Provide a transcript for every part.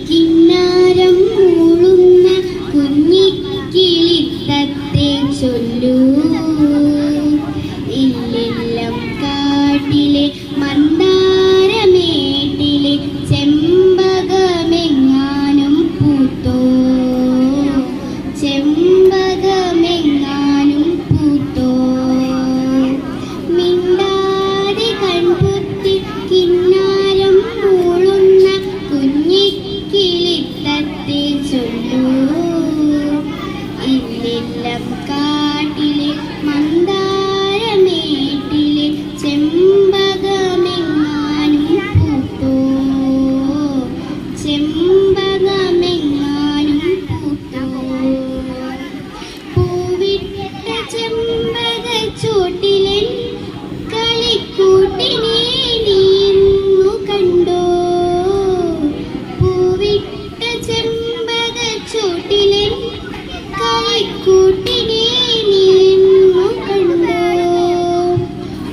കിന്നാരം മൂളുന്ന കുഞ്ഞിക്കിളിത്തത്തെ ചൊല്ലൂ. ഇല്ലെല്ലം കാട്ടിലെ മന്ദാരമേട്ടിലെ ചെമ്പകമെങ്ങാനും പൂത്തോ, ചെമ്പകമെങ്ങാനും പൂത്തോ. മിണ്ടാതെ കൺപൊത്തി കിന്നാരം മൂളുന്ന കുഞ്ഞിക്കിളിത്തത്തെ ചൊല്ലൂ. ഇല്ലെല്ലം കാട്ടിലെ മന്ദാരമേട്ടിലെ ചെമ്പകമെങ്ങാനും പൂത്തോ, ചെമ്പകമെങ്ങാനും പൂത്തോ. പൂവിട്ട ചെമ്പകച്ചോട്ടിലെ കളിക്കൂട്ടിനെ നീ ഇന്നു കണ്ടോ. പൂവിട്ട ചെമ്പകച്ചോട്ടിലെ കളിക്കൂട്ടിനെ നീ ഇന്നു കണ്ടോ.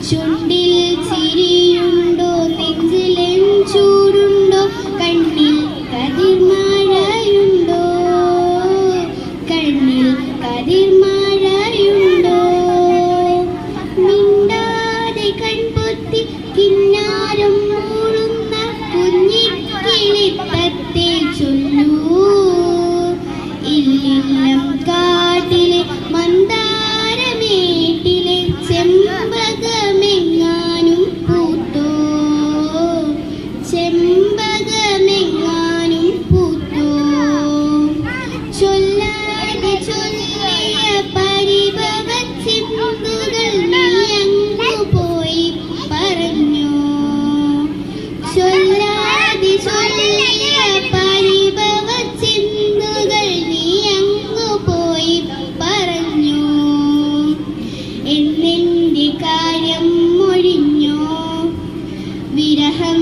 ചുണ്ടിൽ ചിരിയുണ്ടോ, നെഞ്ചിലെൻ ചൂടുണ്ടോ, കണ്ണിൽ കതിർമഴയുണ്ടോ, കണ്ണിൽ കതിർമഴയുണ്ടോ. മിണ്ടാതെ കൺപൊത്തി കിന്നാരം മൂളുന്ന കുഞ്ഞിക്കിളിത്തത്തെ ചൊല്ലൂ. ഇല്ലെല്ലം കാട്ടിലെ മന്ദാരമേട്ടിലെ ചെമ്പകമെങ്ങാനും പൂത്തോ, ചെമ്പകമെങ്ങാനും പൂത്തോ. ചൊല്ലാതെ ചൊല്ലിയ പരിഭവച്ചിന്തുകൾ നീ അങ്ങു പോയി പറഞ്ഞോ. ചൊല്ലാതെ ചൊല്ലിയ പരിഭവച്ചിന്തുകൾ നീ അങ്ങു പോയി പറഞ്ഞോ. എന്നെന്റെ കാര്യം മൊഴിഞ്ഞോ, വിരഹം